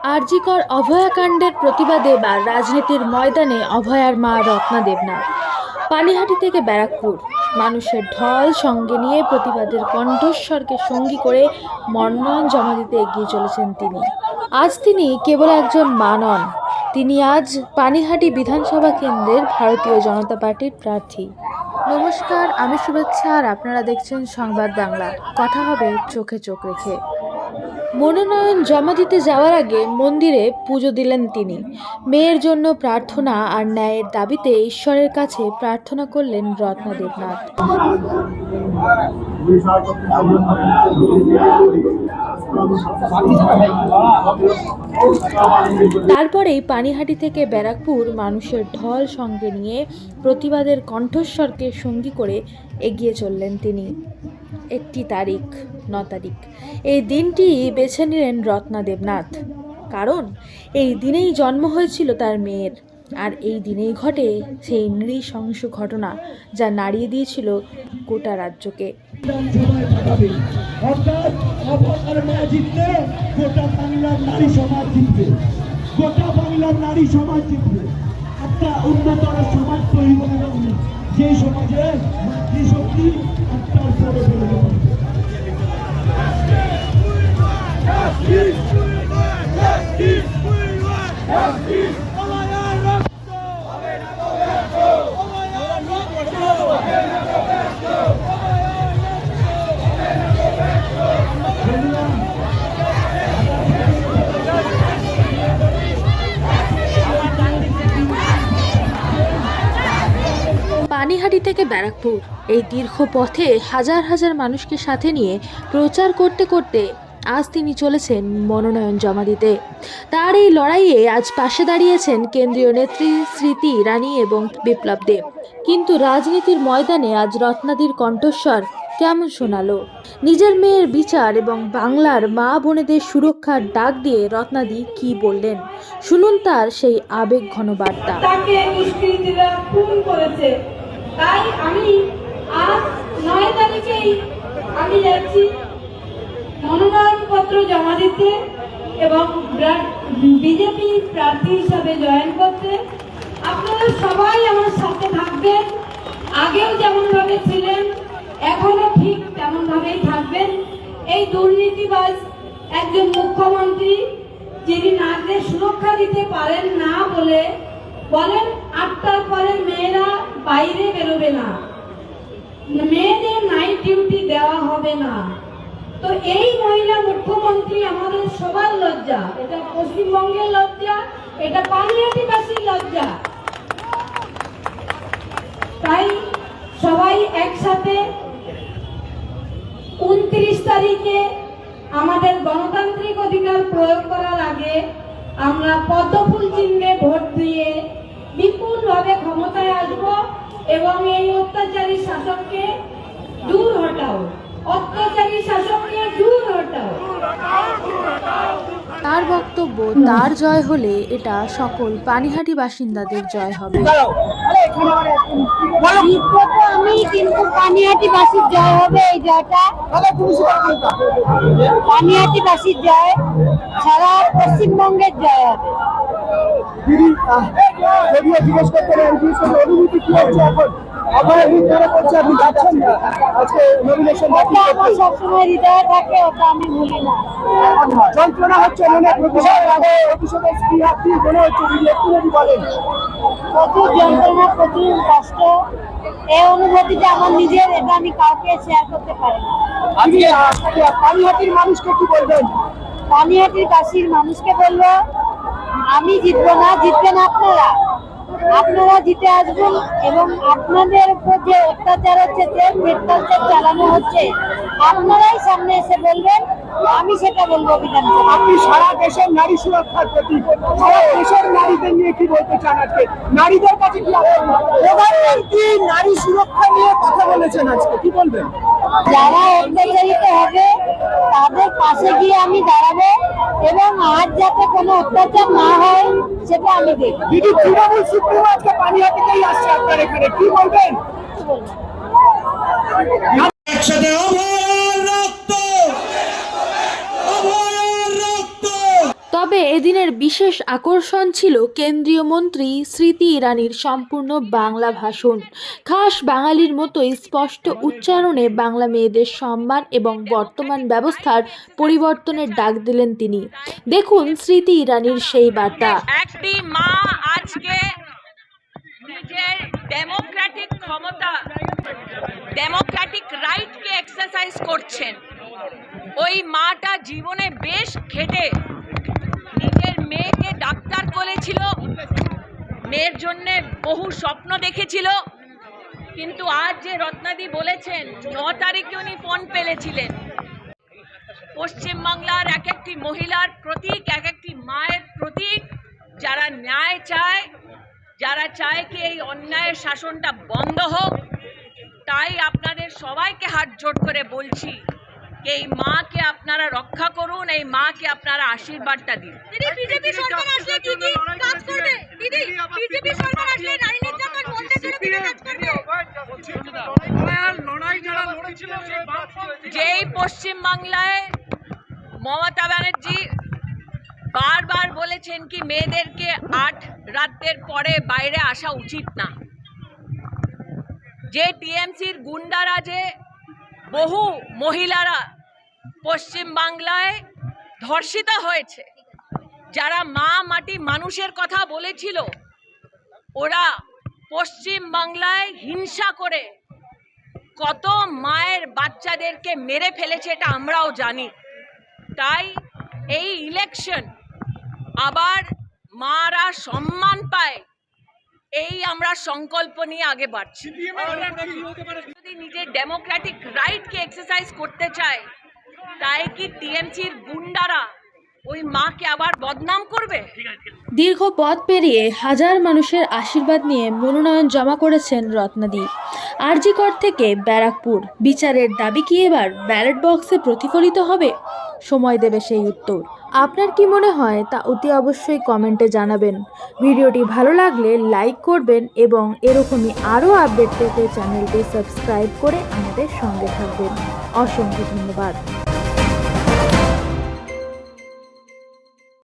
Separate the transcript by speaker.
Speaker 1: আরজিকর অভয়াকাণ্ডের প্রতিবাদে বা রাজনীতির ময়দানে অভয়ার মা রত্না দেবনাথ। পানিহাটি থেকে ব্যারাকপুর মানুষের ঢল সঙ্গে নিয়ে প্রতিবাদের কণ্ঠস্বরকে সঙ্গী করে মনোনয়ন জমা দিতে এগিয়ে চলেছেন তিনি। আজ তিনি কেবল একজন মা নন, তিনি আজ পানিহাটি বিধানসভা কেন্দ্রের ভারতীয় জনতা পার্টির প্রার্থী। নমস্কার, আমি শুভেচ্ছা আর আপনারা দেখছেন সংবাদ বাংলা। কথা হবে চোখে চোখ রেখে। মনোনয়ন জমা দিতে যাওয়ার আগে মন্দিরে পুজো দিলেন তিনি। মেয়ের জন্য প্রার্থনা আর ন্যায়ের দাবিতে ঈশ্বরের কাছে প্রার্থনা করলেন রত্না দেবনাথ। তারপরেই পানিহাটি থেকে ব্যারাকপুর মানুষের ঢল সঙ্গে নিয়ে প্রতিবাদের কণ্ঠস্বরকে সঙ্গী করে এগিয়ে চললেন তিনি। একটি তারিখ, 9 তারিখ, এই দিনটি বেছে নিলেন রত্না দেবনাথ, কারণ এই দিনেই জন্ম হয়েছিল তার মেয়ের, আর এই দিনেই ঘটে সেই নৃশংস ঘটনা যা নাড়িয়ে দিয়েছিল গোটা রাজ্যকে।
Speaker 2: একটা উন্নতর সমাজ তৈরি করে দেবেন, যে সমাজে মাতৃশক্তি আত্মার পরে বেড়ে
Speaker 1: পানিহাটি থেকে ব্যারাকপুর এই দীর্ঘ পথে হাজার হাজার মানুষকে সাথে নিয়ে প্রচার করতে করতে আজ তিনি চলেছেন মনোনয়ন জমা দিতে। তার এই লড়াইয়ে আজ পাশে দাঁড়িয়েছেন কেন্দ্রীয় নেত্রী স্মৃতি ইরানি এবং বিপ্লব দেব। কিন্তু রাজনীতির ময়দানে আজ রত্নাদির কণ্ঠস্বর কেমন শোনালো? নিজের মেয়ের বিচার এবং বাংলার মা বোনেদের সুরক্ষার ডাক দিয়ে রত্নাদি কি বললেন, শুনুন তার সেই আবেগ ঘন বার্তা।
Speaker 3: তাকে দুষ্কৃতীরা খুন করেছে, তাই আমি আজ 9 তারিখেই আমি যাচ্ছি মনোনয়নপত্র জমা দিতে এবং বিজেপি প্রার্থী হিসাবে জয়েন করতে। আপনারা সবাই আমার সাথে থাকবেন, আগেও যেমনভাবে ছিলেন এখনো ঠিক তেমনভাবেই থাকবেন। এই দুর্নীতিবাজ একজন মুখ্যমন্ত্রী যিনি নারীদের সুরক্ষা দিতে পারেন না বলে বলেন 8টার পরে মেয়েরা বাইরে বেরোবে না, মেয়েদের নাইট ডিউটি দেওয়া হবে না। তো এই মহিলা মুখ্যমন্ত্রী আমাদের সবার লজ্জা, এটা পশ্চিমবঙ্গের লজ্জা, এটা পানিহাটিবাসীর লজ্জা। তাই সবাই একসাথে 29 তারিখে আমাদের গণতান্ত্রিক অধিকার প্রয়োগ করার আগে আমরা পদ্মফুল চিহ্নে ভোট দিয়ে বিপুলভাবে ক্ষমতায় আসব এবং এই অত্যাচারী শাসককে দূর হটাও, অত্যাচারী শাসককে দূর হটাও।
Speaker 1: তার বক্তব্য, তার জয় হলে এটা সকল পানিহাটি বাসিন্দাদের জয় হবে।
Speaker 4: আমি কিন্তু পানিহাটিবাসীর জয় হবে, এই জয়টা পানিহাটিবাসীর জয়, সারা পশ্চিমবঙ্গের জয় হবে।
Speaker 2: জিজ্ঞেস করতে অনুভূতি কি হচ্ছে এখন?
Speaker 4: সবসময় হৃদয়ে থাকে, ওটা আমি ভুলি না।
Speaker 2: যন্ত্রণা হচ্ছে মনে, প্রতিশোধের মনে হচ্ছে, বলেন
Speaker 4: প্রচুর যন্ত্রণা, প্রচুর কষ্ট, এই অনুভূতিটা আমার নিজের, এটা আমি কাউকে শেয়ার করতে পারি না।
Speaker 2: পানিহাটির মানুষকে কি বলবেন?
Speaker 4: পানিহাটির বাসীর মানুষকে বলবো, আমি জিতবো না, জিতবেন আপনারা। আপনারা জিতে আসবেন এবং আপনাদের উপর যে অত্যাচার হচ্ছে, যে অত্যাচার চালানো হচ্ছে, আপনারাই সামনে এসে বলবেন, আমি সেটা বলবো বিধানসভা।
Speaker 2: আপনি সারা দেশের নারী সুরক্ষার প্রতি, সারা দেশের নারীদের নিয়ে কি বলতে চান আজকে? নারীদের কাছে কি প্রধানমন্ত্রী নারী সুরক্ষা নিয়ে কথা বলেছেন, আজকে কি বলবেন?
Speaker 4: যারা অত্যাচারিত হবে তাদের পাশে গিয়ে আমি দাঁড়াবো এবং আজ যাতে কোনো অত্যাচার না হয় সেটা আমি দেখব।
Speaker 2: দিদি, তৃণমূল সুপ্রিমো আজকে পানিহাটিতেই আসছে আপনার এখানে, কি বলবেন?
Speaker 5: একসাথে
Speaker 1: তবে তবে এদিনের বিশেষ আকর্ষণ ছিল কেন্দ্রীয় মন্ত্রী স্মৃতি ইরানির সম্পূর্ণ বাংলা ভাষণ। খাস বাঙালির মতোই স্পষ্ট উচ্চারণে বাংলা মেয়েদের সম্মান এবং বর্তমান ব্যবস্থার পরিবর্তনের ডাক দিলেন তিনি। দেখুন স্মৃতি ইরানির সেই বার্তা।
Speaker 5: একটি মা আজকে নিজের ডেমোক্রেটিক ক্ষমতা, ডেমোক্রেটিক রাইটকে এক্সারসাইজ করছেন। ওই মাটা জীবনে বেশ খেটে নিজের মেয়েকে ডাক্তার করেছিল, মেয়ের জন্য বহু স্বপ্ন দেখেছিল। কিন্তু আজ যে রত্নাদি বলেছেন 9 তারিখে উনি ফোন পেলেছিলেন। পশ্চিমবাংলার এক একটি মহিলার প্রতীক, এক একটি মায়ের প্রতীক, যারা ন্যায় চায়, যারা চায় কি এই অন্যায়ের শাসনটা বন্ধ হোক। তাই আপনাদের সবাইকে হাত জোড় করে বলছি, এই মাকে আপনারা রক্ষা করুন, এই মাকে আপনারা আশীর্বাদটা দিন।
Speaker 6: বিজেপি সরকার আসলে কি কি কাজ করবে? দিদি, বিজেপি সরকার আসলে নারী নির্যাতন বন্ধে জন্য কি কাজ করবে?
Speaker 5: যেই পশ্চিমবাংলায় মমতা ব্যানার্জি বারবার বলেছেন কি মেয়েদেরকে 8 রাতের পরে বাইরে আসা উচিত না, যে টিএমসির গুন্ডারা যে বহু মহিলারা পশ্চিমবাংলায় ধর্ষিত হয়েছে, যারা মা মাটি মানুষের কথা বলেছিল, ওরা পশ্চিমবাংলায় হিংসা করে কত মায়ের বাচ্চাদেরকে মেরে ফেলেছে, এটা আমরাও জানি। তাই এই ইলেকশন আবার মারা সম্মান পায়, এই আমরা সংকল্প নিয়ে আগে বাড়ছি। যদি নিজের ডেমোক্রেটিক রাইটকে এক্সারসাইজ করতে চায়, তাই কি টিএমসির গুন্ডারা ওই মাকে আবার বদনাম করবে?
Speaker 1: দীর্ঘ পথ পেরিয়ে হাজার মানুষের আশীর্বাদ নিয়ে মনোনয়ন জমা করেছেন রত্নাদি। আরজিকর থেকে ব্যারাকপুর, বিচারের দাবি কি এবার ব্যালট বক্সে প্রতিফলিত হবে? সময় দেবে সেই উত্তর। আপনার কি মনে হয় তা অতি অবশ্যই কমেন্টে জানাবেন। ভিডিওটি ভালো লাগলে লাইক করবেন এবং এরকমই আরও আপডেট পেতে চ্যানেলটি সাবস্ক্রাইব করে আমাদের সঙ্গে থাকবেন। অসংখ্য ধন্যবাদ।